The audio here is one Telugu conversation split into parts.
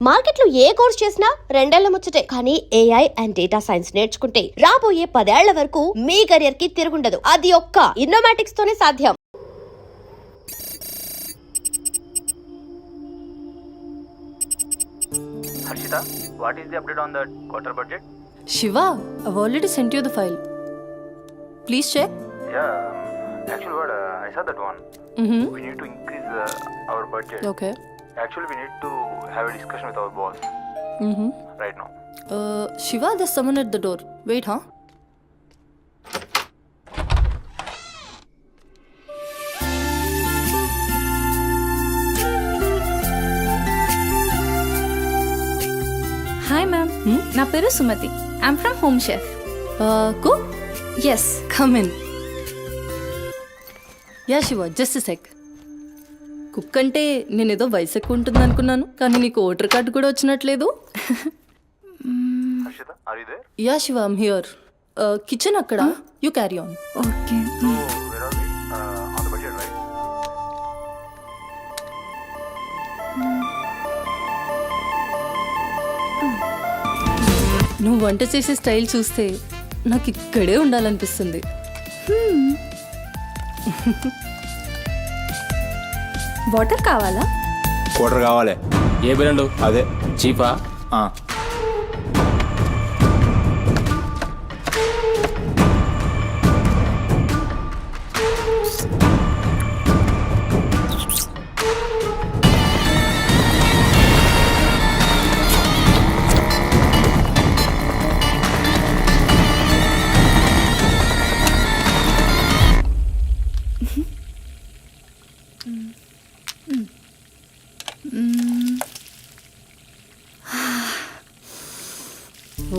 మార్కెట్లో ఏ కోర్స్ చేసినా రెండేళ్ల ముచ్చటే. కానీ ఏఐ అండ్ డేటా సైన్స్ నేర్చుకుంటే రాబోయే 10 ఏళ్ల వరకు మీ కెరియర్ కి తిరుగుండదు. అది ఒక్క ఇన్నోమాటిక్స్ తోనే సాధ్యం. Harshita, what is the update on the quarter budget? Shiva, I've already sent you the file. Please check. Yeah, actually what, I saw that one. We need to increase our budget. Okay. Actually, we need to have a discussion with our boss right now. Shiva, there's someone at the door. Wait, huh? Hi ma'am, నా పేరు Sumathi. I'm from Home Chef. Cook? Yes. Come in. Yeah, Shiva, just a sec. Cook అంటే నేనేదో వయసు ఎక్కువ ఉంటుంది అనుకున్నాను, కానీ నీకు ఓటర్ కార్డు కూడా వచ్చినట్లేదు. Harshita, are you there? Yeah Shiva, I'm here. Kitchen అక్కడ, you carry on. Okay. So, where are we? On the budget, right? నువ్వు వంట చేసే స్టైల్ చూస్తే నాకు ఇక్కడే ఉండాలనిపిస్తుంది. వాటర్ కావాలా? క్వార్టర్ కావాలి. ఏ బ్రాండు? అదే చీపా?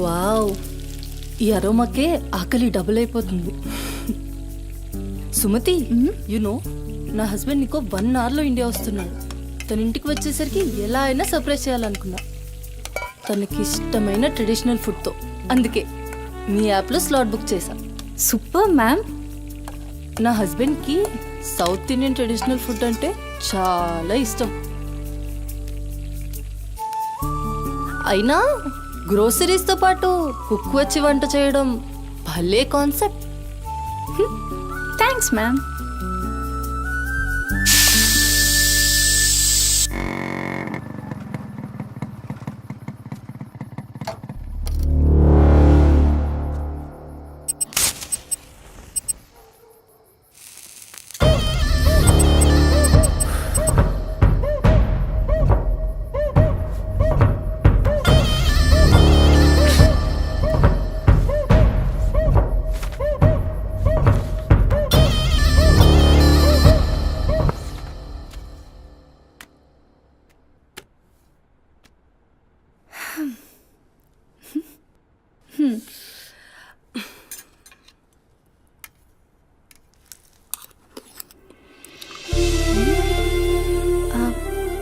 వావ్, ఈ అరోమాకే ఆకలి డబుల్ అయిపోతుంది. సుమతి, నో నా హస్బెండ్ నీకో 1 అవర్లో ఇండియా వస్తున్నాడు. తన ఇంటికి వచ్చేసరికి ఎలా అయినా సర్ప్రైజ్ చేయాలనుకున్నా, తనకి ఇష్టమైన ట్రెడిషనల్ ఫుడ్తో. అందుకే మీ యాప్లో స్లాట్ బుక్ చేశా. Super ma'am. నా హస్బెండ్కి సౌత్ ఇండియన్ ట్రెడిషనల్ ఫుడ్ అంటే చాలా ఇష్టం. అయినా గ్రోసరీస్తో పాటు కుక్ వచ్చి వంట చేయడం భలే కాన్సెప్ట్. Thanks ma'am.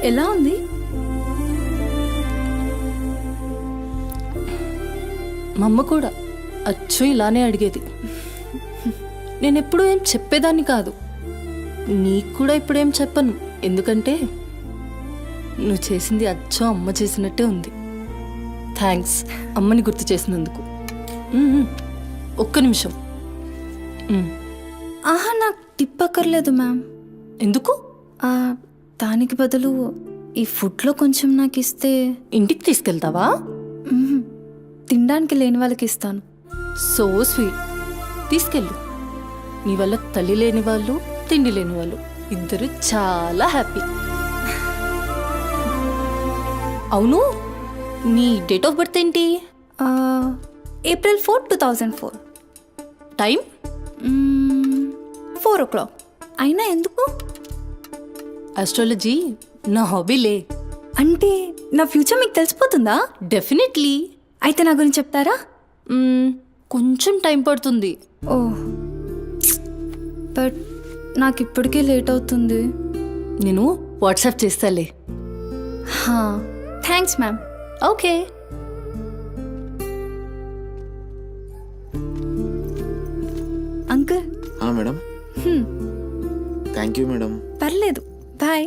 ఎలా ఉంది? మా అమ్మ కూడా అచ్చు ఇలానే అడిగేది. నేను ఎప్పుడూ ఏం చెప్పేదాన్ని కాదు, నీకు కూడా ఇప్పుడేం చెప్పను. ఎందుకంటే నువ్వు చేసింది అచ్చు అమ్మ చేసినట్టే ఉంది. థ్యాంక్స్ అమ్మని గుర్తు చేసినందుకు. ఒక్క నిమిషం. ఆహా, నాకు టిప్ అక్కర్లేదు మ్యామ్. ఎందుకు? దానికి బదులు ఈ ఫుడ్లో కొంచెం నాకు ఇస్తే. ఇంటికి తీసుకెళ్తావా? తినడానికి లేని వాళ్ళకి ఇస్తాను. So sweet. తీసుకెళ్ళు. నీ వల్ల తల్లి లేని వాళ్ళు, తిండి లేని వాళ్ళు ఇద్దరు చాలా హ్యాపీ. అవును, నీ డేట్ ఆఫ్ బర్త్ ఏంటి? April 4, 2004. టైం? 4 o'clock. అయినా ఎందుకు? ఆస్ట్రాలజీ నా హాబీలే. అంటే నా ఫ్యూచర్ మీకు తెలిసిపోతుందా? డెఫినెట్లీ. అయితే నా గురించి చెప్తారా? కొంచెం టైం పడుతుంది. ఓ, బట్ నాకు ఇప్పటికే లేట్ అవుతుంది. నేను వాట్సాప్ చేస్తాలే. Thanks ma'am. Okay. Uncle. Madam. Thank you madam. పర్లేదు, బాయ్.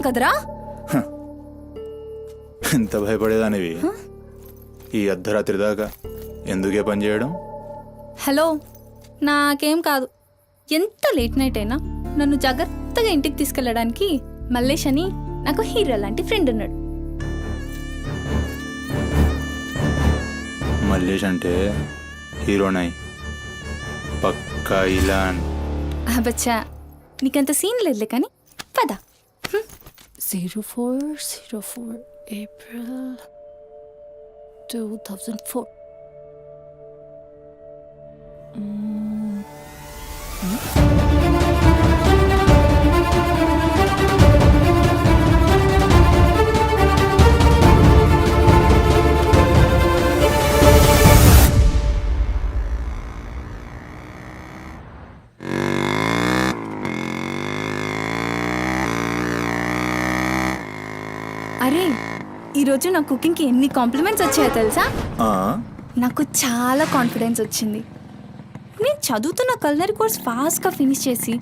కదరా. ఎంత భయపడేదానివి ఈ అర్ధరాత్రి దాకా ఎందుకే పని చేయడం? హలో, నాకేం కాదు. ఎంత లేట్ నైట్ అయినా నన్ను జాగ్రత్తగా ఇంటికి తీసుకెళ్ళడానికి మల్లేష్ అని నాకు హీరో లాంటి ఫ్రెండ్ ఉన్నాడు. మల్లేష్ అంటే హీరోనై పక్కా ఇలాన్. బచ్చా, నీకంత సీన్ లేదులే కానీ పద. 0404 April 2004. అరే, ఈరోజు నా కుకింగ్కి ఎన్ని కాంప్లిమెంట్స్ వచ్చాయో తెలుసా? ఆ, నాకు చాలా కాన్ఫిడెన్స్ వచ్చింది. నేను చదువుతున్న కల్నరీ కోర్స్ ఫాస్ట్గా ఫినిష్ చేసి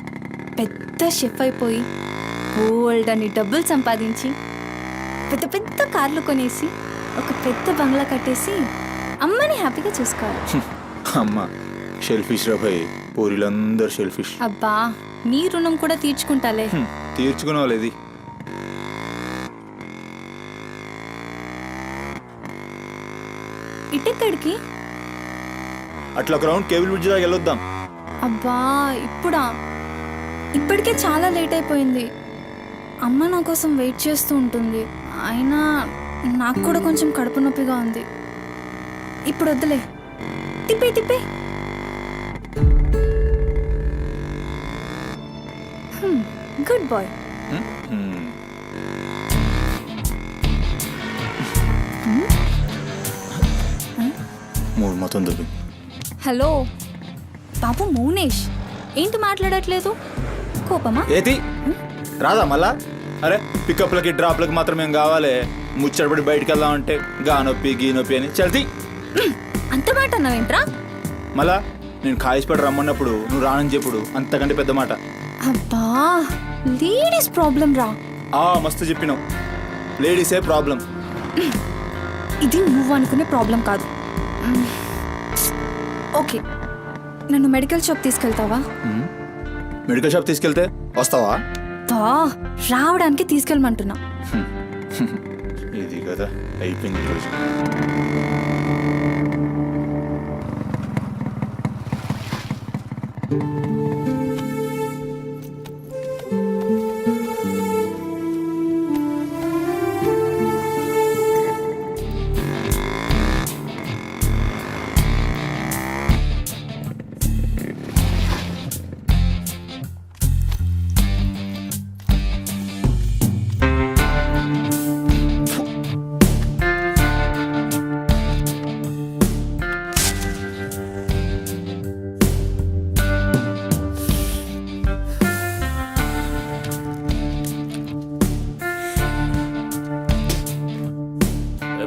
పెద్ద షెఫ్ అయిపోయి గోల్డ్ అని డబ్బులు సంపాదించి పెద్ద పెద్ద కార్లు కొనేసి ఒక పెద్ద బంగ్లా కట్టేసి అమ్మని హ్యాపీగా చూసుకోవాలి. అమ్మ షెల్ఫిష్ రా భయ్, పూరిలందరూ షెల్ఫిష్. అబ్బా, నీ రుణం కూడా తీర్చుకుంటాలే. తీర్చుకునే వాళ్ళది. ఇటెక్కడికి? అట్లా గ్రౌండ్ కేబుల్ బ్రిడ్జ్ దాకా వెళ్ళొద్దాం. అబ్బా, ఇప్పుడా? ఇప్పటికే చాలా లేట్ అయిపోయింది. అమ్మ నా కోసం వెయిట్ చేస్తూ ఉంటుంది. అయినా నాకు కూడా కొంచెం కడుపు నొప్పిగా ఉంది. ఇప్పుడు వద్దులే, తిప్పే తిప్పే. Good boy. మూడు మొత్తం దుబ్బి. హలో బాబు మౌనేష్, ఏంటి మాట్లాడట్లేదు? కోపమా? ఏది రాదా మళ్ళా? అరే పికప్లకి డ్రాప్లకి మాత్రం ఏం కావాలి, ముచ్చటపడి బయటికి వెళ్దామంటే గా నొప్పి గీ నొప్పి అని చల్తీ. అంత మాట అన్నావేంట్రా? మళ్ళా నేను కాయిస్పడి రమ్మన్నప్పుడు నువ్వు రానని చెప్పుడు అంతకంటే పెద్ద మాట. అబ్బా, లేడీస్ ప్రాబ్లం రా. మస్తు చెప్పినావు, లేడీసే ప్రాబ్లం. ఇది నువ్వు అనుకునే ప్రాబ్లం కాదు. ఓకే, నన్ను మెడికల్ షాప్ తీసుకెళ్తావా? మెడికల్ షాప్ తీసుకెళ్తే వస్తావా? బా, రావడానికి తీసుకెళ్ళమంటున్నా. ఇది కదా అయిపోయింది ఈరోజు.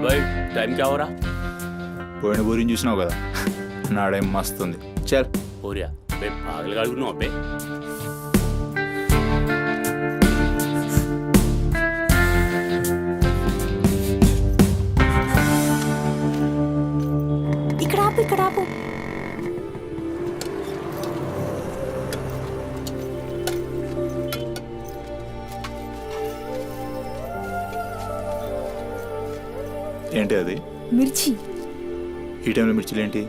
भाई टाइम क्या हो रहा? పోయిన బోరిని చూసినావు కదా, నాడేం మస్తుంది. చల్ हो रहा बे पागल गाड़ी नो अबे. ఇక్కడ ఆపు, ఇక్కడ ఆపు. ఏంటి అది? మిర్చి. ఈ టైంలో మిర్చిలు ఏంటి?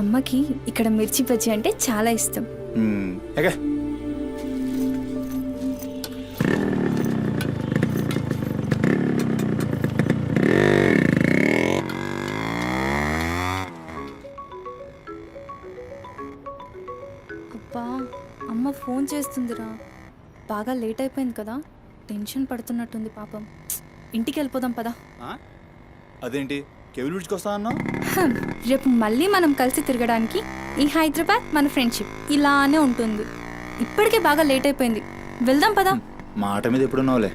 అమ్మకి ఇక్కడ మిర్చి బజ్జీ అంటే చాలా ఇష్టం. ఎగా అబ్బా, అమ్మ ఫోన్ చేస్తుందిరా. బాగా లేట్ అయిపోయింది కదా, టెన్షన్ పడుతున్నట్టుంది పాపం. ఇంటికి వెళ్ళిపోదాం పదా. అదేంటి కేబుల్ బ్రిడ్జ్కి వస్తా అన్నావు? రేపు మళ్ళీ మనం కలిసి తిరగడానికి ఈ హైదరాబాద్ మన ఫ్రెండ్షిప్ ఇలానే ఉంటుంది. ఇప్పటికే బాగా లేట్ అయిపోయింది, వెళ్దాం పదా. మాట మీద ఎప్పుడున్నావులే.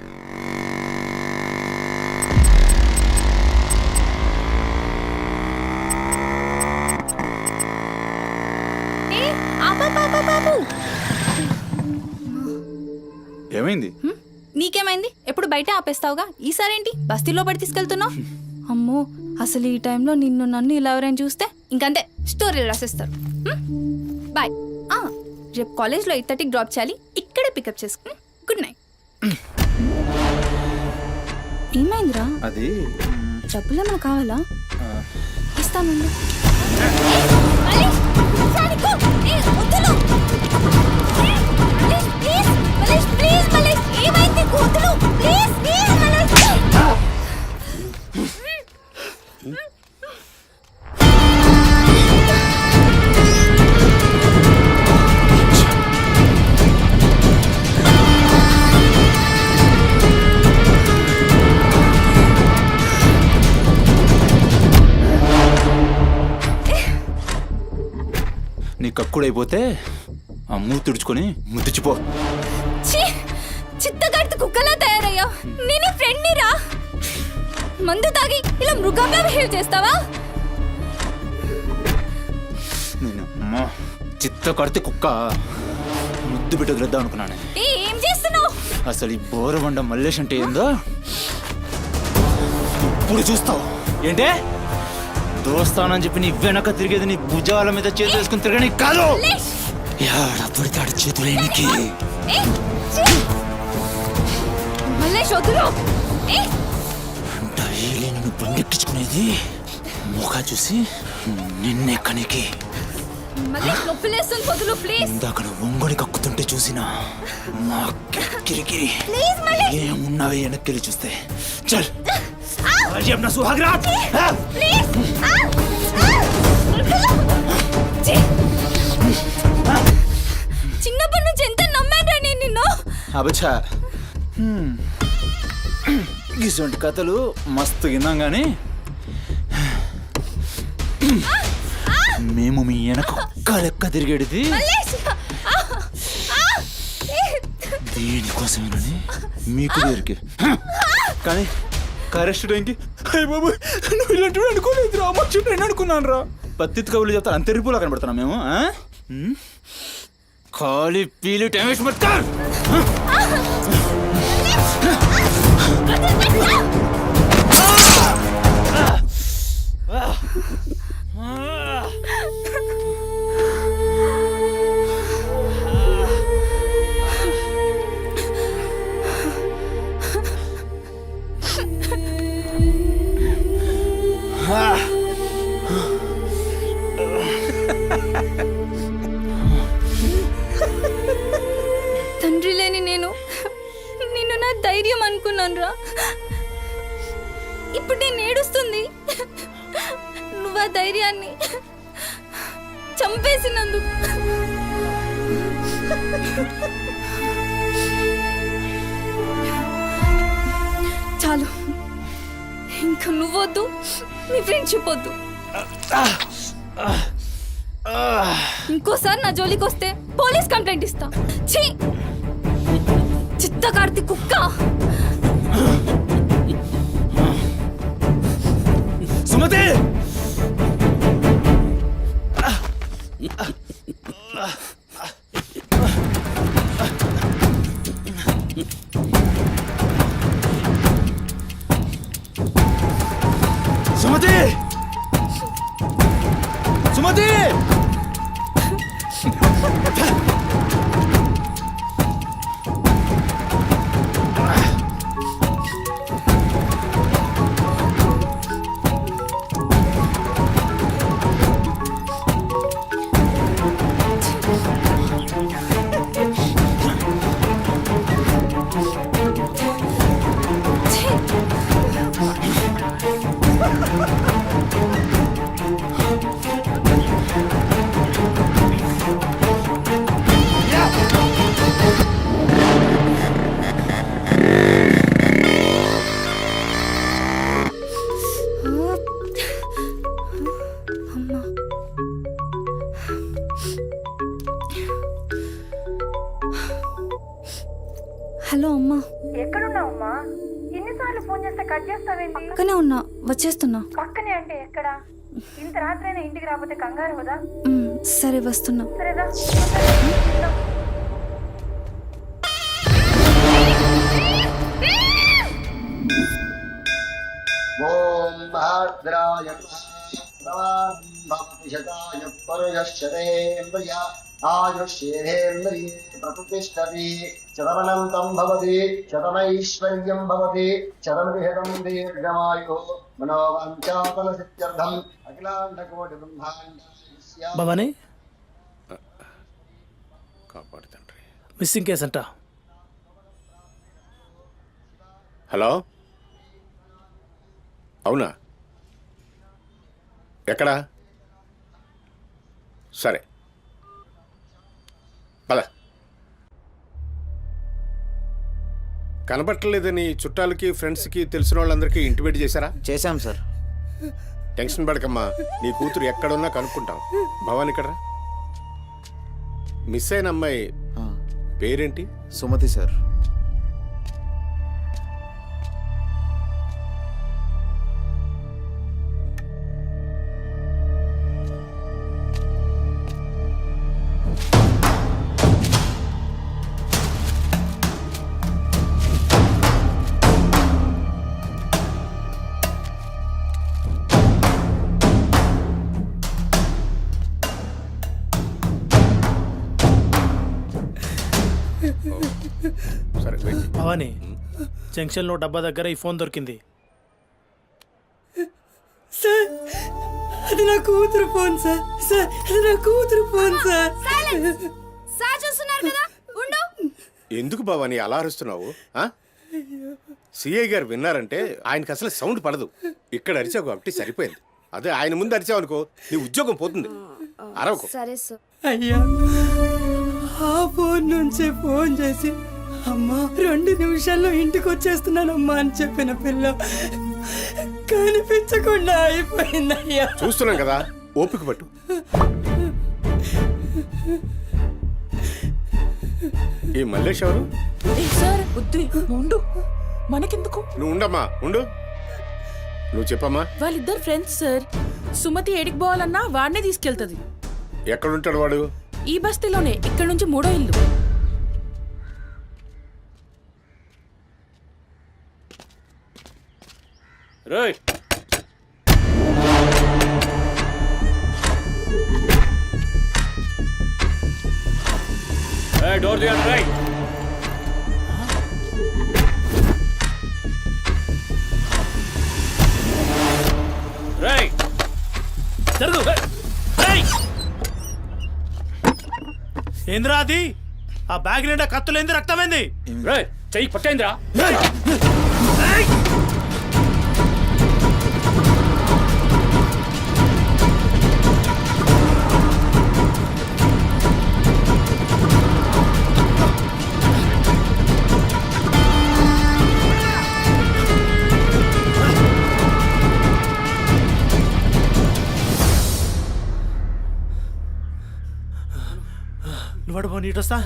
ఆపు. ఏమైంది? నీ నీకేమైంది? ఎప్పుడు బయట ఆపేస్తావుగా, ఈసారేంటి బస్తీలో పడి తీసుకెళ్తున్నావు? అమ్మో, అసలు ఈ టైంలో నిన్ను నన్ను ఇలా ఎవరైనా చూస్తే ఇంకంతే, స్టోరీలు రాసేస్తారు. బాయ్. రేపు కాలేజ్లో 8:30కి డ్రాప్ చేయాలి, ఇక్కడే పికప్ చేసుకుని. Good night. ఏమైందిరా? అది డబ్బులు ఏమైనా కావాలా? ఇస్తాను. నీ కక్కుడైపోతే ఆ మూతి తుడుచుకొని ముద్దుచిపో. చిత్తగాడితో కుక్కలా తయారయ్యా. నేను ఫ్రెండ్ని రా. మందు తాగి ఇలా మృగంగా బిహేవ్ చేస్తావా? నేను అమ్మా చిత్త కడితే కుక్క ముద్దు బిడ్డ వదిలేద్దాం అనుకున్నాను. ఏం చేస్తున్నావు? అసలు ఈ బోరబండ మల్లేష్ అంటే ఏందో ఇప్పుడు చూస్తావు. ఏంటే దోస్తానని చెప్పి నీ వెనక తిరిగేది నీ భుజాల మీద చేతులు వేసుకుని తిరగని కాదు. పడితాడు చేతులు ఎనికి డైలీ నన్ను బండెక్కించుకునేది ముఖా చూసి నిన్నెక్కనికి. ఇందాక ఒంగొడి కక్కుతుంటే చూసిన మా కిరికిరి ఏమున్నావే వెనక్కి చూస్తే చల్ अपना सुहाग रात చిన్నప్పటి నుంచి ఎంత నమ్మాను నేను నిన్ను. అబచ్చా ఇటువంటి కథలు మస్తు విన్నాం కానీ మేము మీ వెనక ఒక్క లెక్క తిరిగేది దేనికోసమేనని మీకు దొరికి కానీ కరెస్ట్ టైంకి అయ్య బాబు నువ్వు ఇలాంటి అనుకోలేదు రా, మంచి ఫ్రెండ్ అనుకున్నాను రా. పత్తిత్ కవులు చెప్తాను అంత రిపులా కనబడుతున్నాం మేము. ఖాళీ పీలి టైం వేస్ట్ మత్ కర్. తండ్రి లేని నేను నిన్ను నా ధైర్యం అనుకున్నాను రా. ఇప్పుడు నేను ఏడుస్తుంది నువ్వు ఆ ధైర్యాన్ని చంపేసినందుకు. చాలు, ఇంకా నువ్వొద్దు, నీ ఫ్రెండ్షిప్ వద్దు. ఇంకోసారి నా జోలికి వస్తే పోలీస్ కంప్లైంట్ ఇస్తా. ఛీ, చిత్తకార్తి కుక్క. సుమతి సుమతి సుమతి హలో అమ్మా. ఎక్కడున్నావమ్మా? ఎన్నిసార్లు ఫోన్ చేస్తే కట్ చేస్తావేంటి? పక్కనే ఉన్నా, వచ్చేస్తున్నా. పక్కనే అంటే ఎక్కడ? ఇంత రాత్రైనా ఇంటికి రాకపోతే కంగారు కదా? సరే వస్తున్నా. సరేదా? మహాద్రాయ భవతి శతాయ పరుయశ్చరేంద్రియ ఆయుష్యేంద్రియే ప్రతిష్టతి శతమనంతం భవతి శతమైశ్వర్యం భవతి శతమృహదం దీర్ఘమాయు మనోవాంఛాఫల సిద్ధ్యర్థం అఖిలాండకోటి బ్రహ్మాండ భవానీ కాపాడు తండ్రి. మిస్సింగ్ కేస్ అంట. హలో, అవునా? ఎక్కడా? సరే పద. కనబట్టలేదని చుట్టాలకి ఫ్రెండ్స్కి తెలిసిన వాళ్ళందరికీ ఇంటిమేట్ చేశారా? చేశాం సార్. టెన్షన్ పడకమ్మా, నీ కూతురు ఎక్కడున్నా కనుక్కుంటాం. భవాని ఇక్కడ మిస్ అయిన అమ్మాయి పేరేంటి? సుమతి సార్. సరే వెయిట్. భవానీ, జంక్షన్లో డబ్బా దగ్గర ఈ ఫోన్ దొరికింది. సార్, అది నా కూతురు ఫోన్ సార్. సార్, అది నా కూతురు ఫోన్ సార్. సార్ చూస్తున్నారు కదా, ఉండు. ఎందుకు భవాని అలా అరుస్తున్నావు? సిఐ గారు విన్నారంటే ఆయనకి అసలు సౌండ్ పడదు. ఇక్కడ అరిచావు కాబట్టి సరిపోయింది. అదే ఆయన ముందు అరిచావు అనుకో, నీ ఉద్యోగం పోతుంది. అరవకు. సరే సార్. అయ్యా, ఆ ఫోన్ నుంచే ఫోన్ చేసి అమ్మా 2 నిమిషాల్లో ఇంటికి వచ్చేస్తున్నానమ్మా అని చెప్పిన పిల్ల కనిపించకుండా అయిపోయిందయ్యా. చూస్తున్నాం కదా, ఓపిక పట్టు. ఈ మల్లేష్ ఎవరు? సార్ వద్దు, ఉండు, మనకెందుకు? నువ్వు ఉండమ్మా, ఉండు. నువ్వు చెప్పమ్మా. వాళ్ళిద్దరు ఫ్రెండ్స్ సార్. సుమతి ఏడికి పోవాలన్నా వాడినే తీసుకెళ్తుంది. ఎక్కడుంటాడు వాడు? ఈ బస్తీలోనే, ఇక్కడ నుంచి 3వ ఇల్లు. రైట్. డోర్ తీయండి. రైట్. రైట్. జరుగు. ఏంద్రా అది? ఆ బ్యాగ్ నిండా కత్తులేంది, రక్తమైంది? రైట్. చెయ్యి పట్టేంద్రా. నువ్వు నీటొస్తా.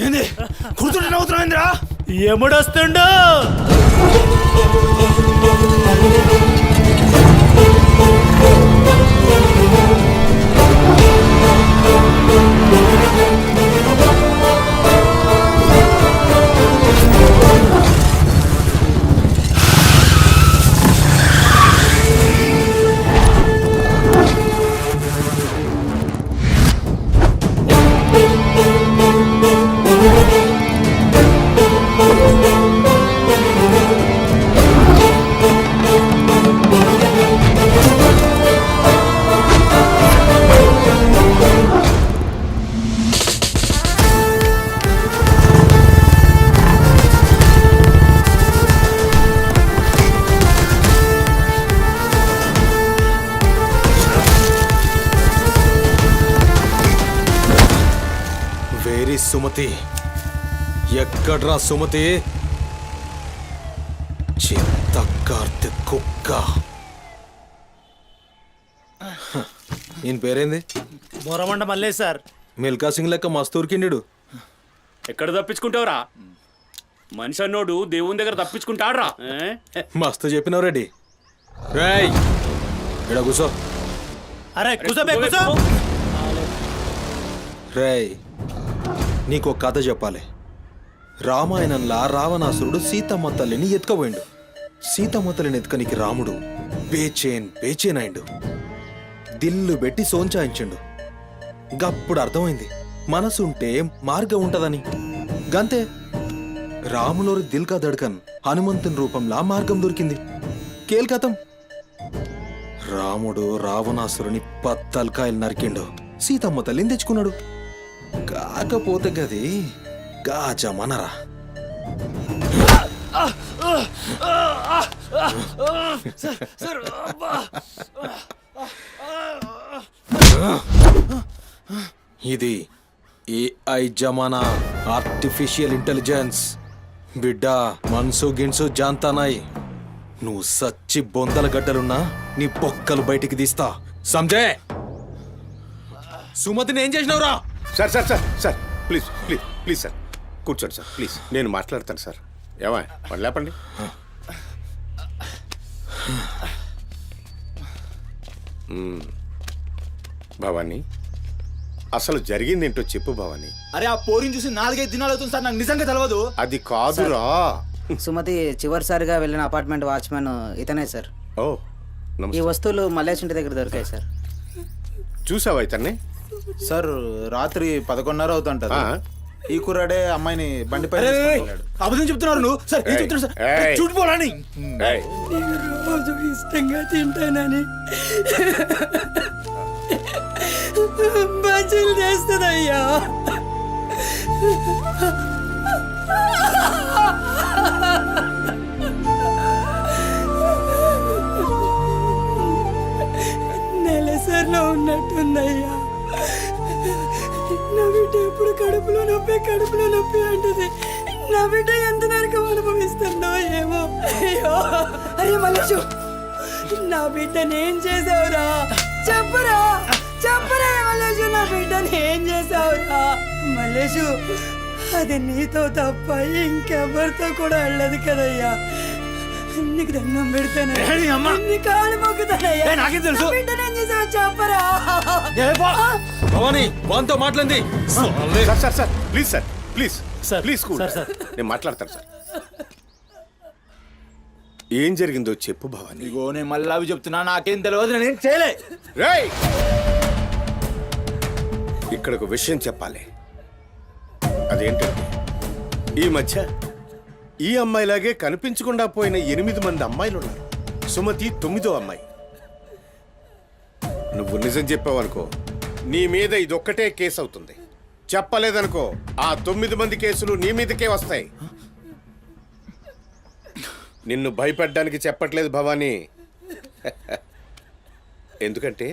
ఏంది కూర్చుంటే నవ్వుతున్నాయిందిరా? ఎముడొస్తుండు? సుమతి ఎక్కడ్రా సుమతి చిత్త కార్తె కుక్క ఈయన పేరేంది బోరమండ మల్లేష్ సార్. మిల్కా సింగ్ లెక్క మస్తూరికిండు ఎక్కడ తప్పించుకుంటావురా? మనిషి అన్నోడు దేవుని దగ్గర తప్పించుకుంటాడ్రా. మస్తు చెప్పినావు రెడ్డి. రేయ్ ఇక్కడ కూసో. అరే కూసోబే కూసో. రేయ్ నీకు ఒక కథ చెప్పాలి. రామాయణంలా రావణాసురుడు సీతమ్మ తల్లిని ఎత్తుకపోయిండు. సీతమ్మ తల్లిని ఎత్తుకనికి రాముడు బేచేన్ అయిండు. దిల్లు పెట్టి సోంచాయించిండు. గప్పుడు అర్థమైంది మనసుంటే మార్గం ఉంటదని. గంతే రాములోరి దిల్ కా దడ్కన్ హనుమంతుని రూపంలా మార్గం దొరికింది. కేల్కతం రాముడు రావణాసురుని పత్తల్కాయలు నరికిండు. సీతమ్మ తల్లిని తెచ్చుకున్నాడు. కాకపోతే గది గాజమనరా. ఇది ఏఐ జమానా, ఆర్టిఫిషియల్ ఇంటెలిజెన్స్. బిడ్డ మనసు గిన్సు జాంతానాయ్. నువ్వు సచ్చి బొందల గడ్డలున్నా నీ పొక్కలు బయటికి తీస్తా. సంజయ్ సుమతిని ఏం చేసినావురా? Sir sir sir sir please please please sir కూర్చోండి సార్ ప్లీజ్. నేను మాట్లాడతాను సార్. ఏమా పని లేపండి. భవానీ అసలు జరిగిందేంటో చెప్పు భవానీ. అరే ఆ పోరిని చూసి 4-5 దినాలు అవుతుంది సార్. నాకు నిజంగా తెలియదు. అది కాదురా. సుమతి చివరిసారిగా వెళ్ళిన అపార్ట్మెంట్ వాచ్మెన్ ఇతనే సార్. ఓ ఈ వస్తువులు మల్లేష్ ఇంటి దగ్గర దొరికాయి సార్. చూసావా ఇతన్ని? సార్ రాత్రి 11:30 అవుతుంటది. ఈ కుర్రాడే అమ్మాయిని బండిపై అబద్ధం చెప్తున్నారు నువ్వు. సార్ ఏం చెప్తున్నారు సార్? చూడిపోరాని రోజు ఇష్టంగా తింటానని బజ్జీలు చేస్తుందయ్యా. నెలసరిలో ఉన్నట్టుందయ్యా. నా బిడ్డ ఎప్పుడు కడుపులో నొప్పి అంటది. నా బిడ్డ ఎంత నరకం అనుభవిస్తుందో ఏమో. అయ్యో అరే మల్లేషు, నా బిడ్డని ఏం చేసావురా? చెప్పురా మల్లేషు, నా బిడ్డని ఏం చేసావురా? మల్లేషు, అది నీతో తప్ప ఇంకెవరితో కూడా వెళ్ళదు కదయ్యా. నీకు దండం పెడతాను, నీ కాళ్ళు మొక్కుతానయ్యా. నాకేం తెలుసు? బిడ్డని ఏం చేసావు చెప్పరా? భవానీ వాంతో మాట్లాడింది. Sir sir sir please sir please sir, please cool. Sir, sir. నేను మాట్లాడతాను సార్. ఏం జరిగిందో చెప్పు భవానీ. ఇగో నేను మళ్ళీ అవి చెప్తున్నా. నాకేం తెలియదు. నేను చేయలే. రేయ్ ఇక్కడ ఒక విషయం చెప్పాలి. అదేంటంటే ఈ మధ్య ఈ అమ్మాయిలాగే కనిపించకుండా పోయిన 8 మంది అమ్మాయిలు ఉన్నారు. సుమతి 9వ అమ్మాయి. నువ్వు నిజం చెప్పావనుకో నీ మీద ఇదొక్కటే కేసు అవుతుంది. చెప్పలేదనుకో ఆ 9 మంది కేసులు నీ మీదకే వస్తాయి. నిన్ను భయపడ్డానికి చెప్పట్లేదు భవానీ. ఎందుకంటే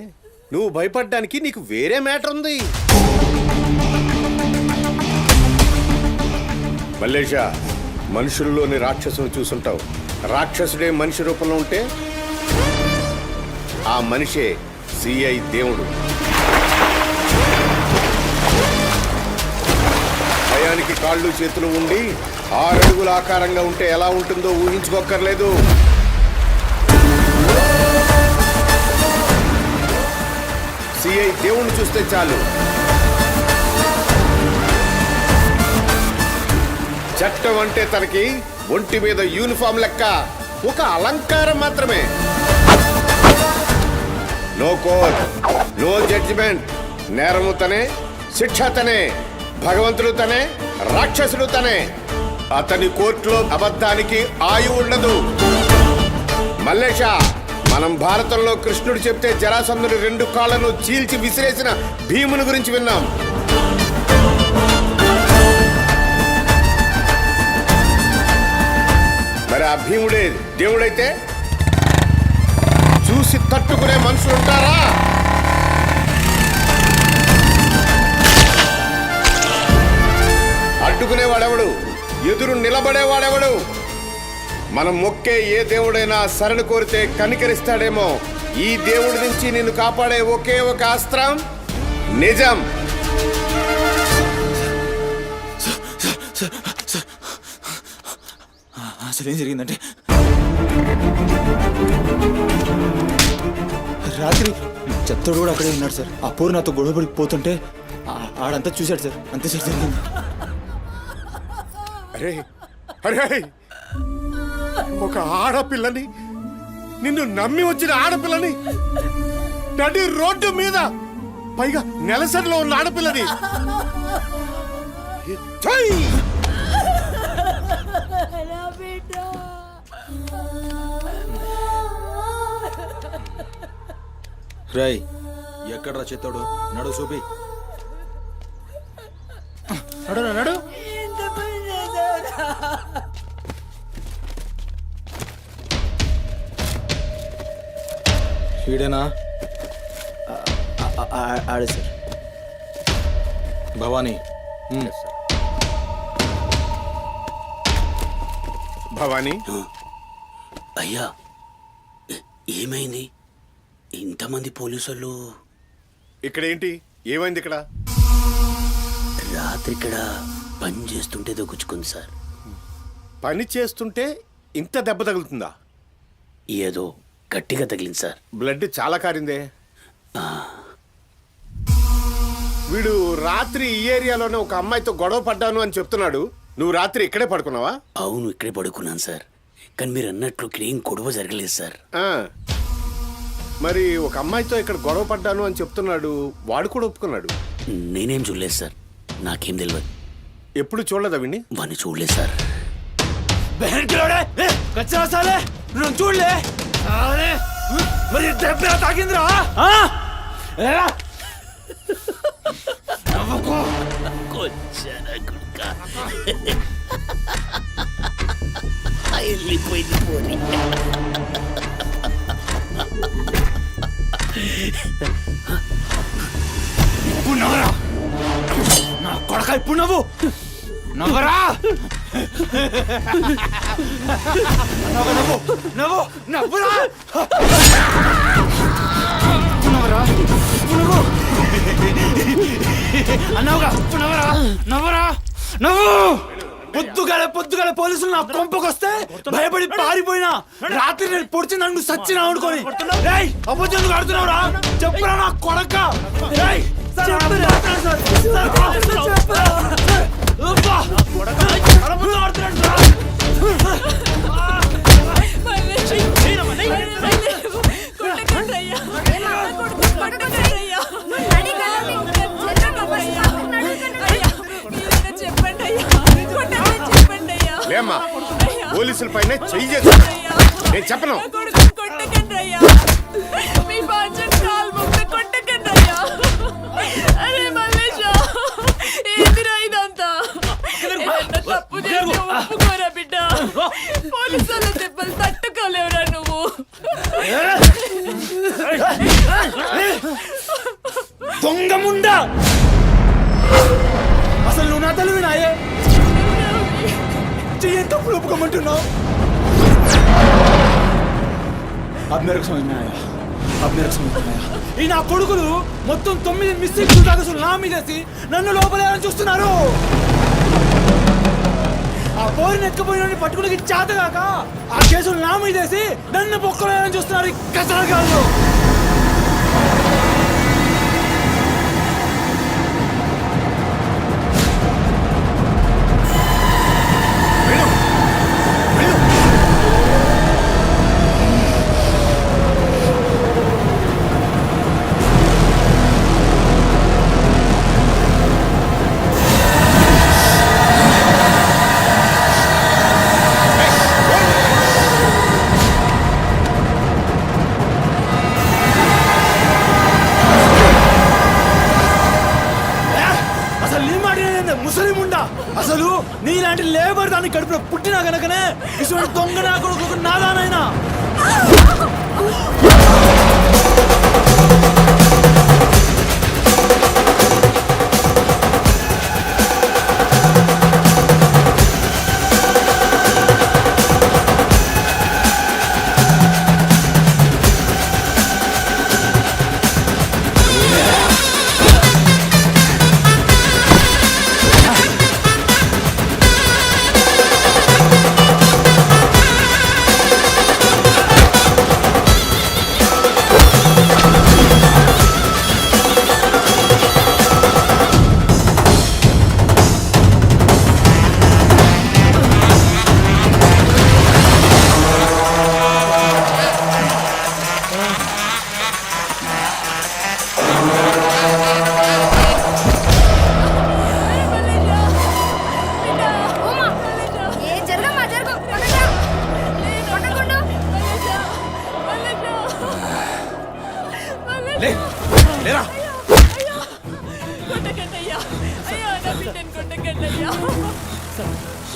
నువ్వు భయపడ్డానికి నీకు వేరే మ్యాటర్ ఉంది. మల్లేషా, మనుషుల్లోని రాక్షసుని చూసుంటావు. రాక్షసుడే మనిషి రూపంలో ఉంటే ఆ మనిషే సిఐ దేవుడు. భయానికి కాళ్ళు చేతులు ఉండి 6 అడుగుల ఆకారంగా ఉంటే ఎలా ఉంటుందో ఊహించుకోక్కర్లేదు. సిఐ దేవుణ్ణి చూస్తే చాలు. చట్టం అంటే తనకి ఒంటి మీద యూనిఫామ్ లెక్క ఒక అలంకారం మాత్రమే. No court, no judgement. నేరము తనే, శిక్ష తనే, భగవంతుడు తనే, రాక్షసుడు తనే. అతని కోర్టులో అబద్ధానికి ఆయువు ఉండదు. మల్లేష, మనం భారతంలో కృష్ణుడు చెప్తే జరాసంధుడి 2 కాళ్లను చీల్చి విసిరేసిన భీముని గురించి విన్నాం. మరి ఆ భీముడే దేవుడైతే చూసి తట్టుకునే మనుషులు ఉంటారా? అడ్డుకునేవాడెవడు? ఎదురు నిలబడేవాడెవడు? మనం మొక్కే ఏ దేవుడైనా శరణు కోరితే కనికరిస్తాడేమో. ఈ దేవుడి నుంచి నిన్ను కాపాడే ఒకే ఒక అస్త్రం నిజం. అసలు ఏం జరిగిందంటే రాత్రి చెత్తోడు కూడా అక్కడే ఉన్నాడు సార్. ఆ పోరు నాతో గొడవపడి పోతుంటే ఆడంతా చూశాడు సార్. అంతే సార్ జరిగింది. అరే అరే, ఒక ఆడపిల్లని, నిన్ను నమ్మి వచ్చిన ఆడపిల్లని నడి రోడ్డు మీద, పైగా నెలసరిలో ఉన్న ఆడపిల్లని ఛై! రై ఎక్కడ్రా చెత్తోడు? నడు చూపి. నడు నడు. వీడేనా? ఆడే సార్. భవానీ. భవానీ, అయ్యా ఏమైంది? ఇంతమంది పోలీసులు ఇక్కడ ఏంటి? ఏమైంది ఇక్కడ? రాత్రి ఇక్కడ పని చేస్తుంటే దొక్కుచుకుంది సార్. పని చేస్తుంటే ఇంత దెబ్బ తగులుతుందా? ఏదో గట్టిగా తగిలింది సార్. బ్లడ్ చాలా కారిందే. వీడు రాత్రి ఈ ఏరియాలోనే ఒక అమ్మాయితో గొడవ పడ్డాను అని చెప్తున్నాడు. నువ్వు రాత్రి ఇక్కడే పడుకున్నావా? అవును, ఇక్కడే పడుకున్నాను సార్. కానీ మీరు అన్నట్లు ఇక్కడ ఏం గొడవ జరగలేదు సార్. మరి ఒక అమ్మాయితో ఇక్కడ గొడవ పడ్డాను అని చెప్తున్నాడు. వాడు కూడా ఒప్పుకున్నాడు. నేనేం చూడలేదు సార్. నాకేం తెలియదు. ఎప్పుడు చూడలేదా విని? వాడిని చూడలేదు సార్. చూడలే మరి దెబ్బ తాకిందిరా? వెళ్ళిపోయింది పోనీ. ఇప్పుడు నవ్వరా నా కొడక. ఇప్పుడు నవ్వు నవ్వరా. నవ్వు నవ్వు నవ్వురా. నవ్వరా. నవ్వు అన్నావుగా. ఇప్పుడు నవ్వరా. నవ్వరా. నవ్వు. పొద్దుగాల పోలీసులు నా కొంపకొస్తే భయపడి పారిపోయినా రాత్రి నేను పొడిచి నన్ను సచ్చినా అనుకోని అబద్ధం ఆడుతున్నావురా. చెప్పురా నా కొడక. లేమ్మా, పోలీసుల పైన చెయ్యి చేస్తా. నేను చెప్పను. తప్పు చేసి ఒప్పుకోరా బిడ్డ. పోలీసుల దెబ్బలు తట్టుకోలేవురా నువ్వు. దొంగముండా. అసలు నువ్వు నా తల్లి నాయే చెయ్యి తప్పులు ఒప్పుకోమంటున్నావు. ఈ నా కొడుకులు మొత్తం 9 మిస్టేక్స్ కేసులు నా మీదేసి నన్ను లోపలేయాలని చూస్తున్నారు. ఆ పోరిని ఎత్తుకుపోయిన పట్టుకుని చేతగాక ఆ కేసులు నా మీదేసి నన్ను పొక్కలేయాలని చూస్తున్నారు ఈ కసరగాళ్ళు. అసలు నీలాంటి లేబర్ దాన్ని కడుపులో పుట్టినా గనకనే ఇటువంటి దొంగ నా కొడుకు నాదానైనా.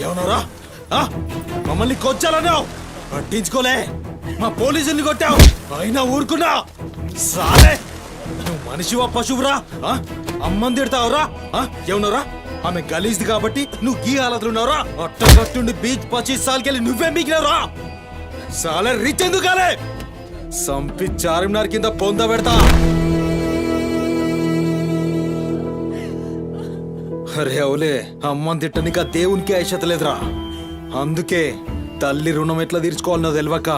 ఏమన్నారా మమ్మల్ని కొచ్చాలన్నావు పట్టించుకోలే మా పోలీసుల్ని కొట్టావు అయినా ఊరుకున్నా సాలే నువ్వు మనిషివా పశువురా అమ్మని తిడతావురా ఏమన్నారా ఆమె గలీజ్ది కాబట్టి నువ్వు గీ హాలతులు ఉన్నావురా అట్టగట్టుండి బీచ్ 25 సార్కెళ్ళి నువ్వే మిగిలినవురా సాలే రిచ్ ఎందుకు కాలే సంపి చార్మినార్ కింద పొంద పెడతా అరే అవులే అమ్మని తిట్టనిక దేవునికి ఐషత లేదురా అందుకే తల్లి రుణం ఎట్లా తీర్చుకోవాలనో తెలియక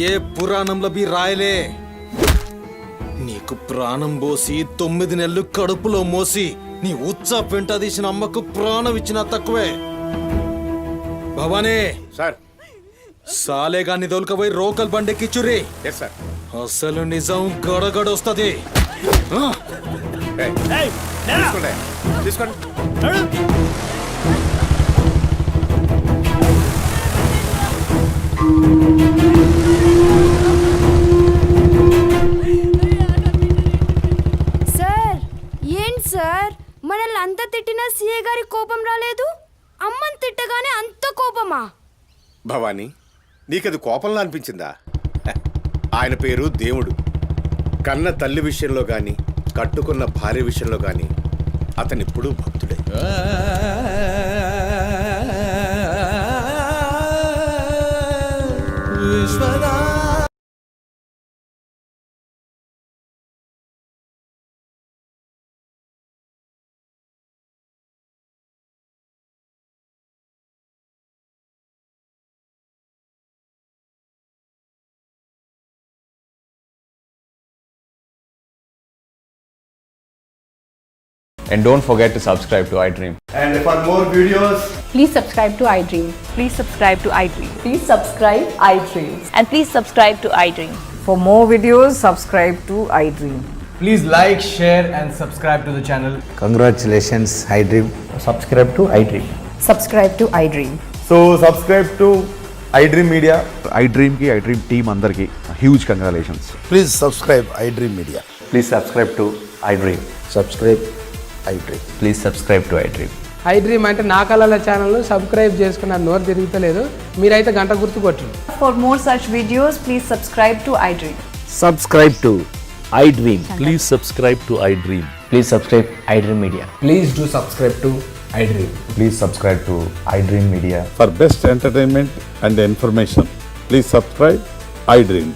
ఏ పురాణంలో బి రాయలే నీకు ప్రాణం పోసి 9 నెలలు కడుపులో మోసి నీ ఉచ్చ పెంట తీసిన అమ్మకు ప్రాణం ఇచ్చినా తక్కువే భవానీ సార్ సాలే గాన్ని దొలకపోయి రోకల్ బండెక్కిచ్చుర్రి ఎస్ సార్ అసలు నిజం గడగడొస్తది తీసుకోండి తీసుకోండి సార్ ఏంటి సార్ మనల్ని అంత తిట్టినా సీఏ గారి కోపం రాలేదు అమ్మని తిట్టగానే అంత కోపమా? భవానీ నీకది కోపంలా అనిపించిందా ఆయన పేరు దేవుడు కన్న తల్లి విషయంలో గాని కట్టుకున్న భార్య విషయంలో గాని అతనిప్పుడు భక్తుడే And don't forget to subscribe to iDream. And for more videos, Please subscribe to iDream. Please subscribe to iDream. Please subscribe iDream. And please subscribe to iDream. For more videos, subscribe to iDream. Please like, share and subscribe to the channel. Congratulations iDream. Subscribe to iDream. Subscribe to iDream. So subscribe to iDream media. iDream ki iDream team andarki huge congratulations. Please subscribe iDream media. Please subscribe to iDream. Subscribe iDream. Please subscribe to iDream. iDream అంటే నా కళల ఛానల్ సబ్స్క్రైబ్ చేసుకున్న నోరు తిరుగుతలేదు మీరైతే గంట గుర్తు కొట్టండి. For more such videos, please subscribe to iDream. Subscribe to iDream. Please subscribe to iDream. Please subscribe iDream Media. Please do subscribe to iDream. Please subscribe to iDream Media. For best entertainment and information please subscribe iDream.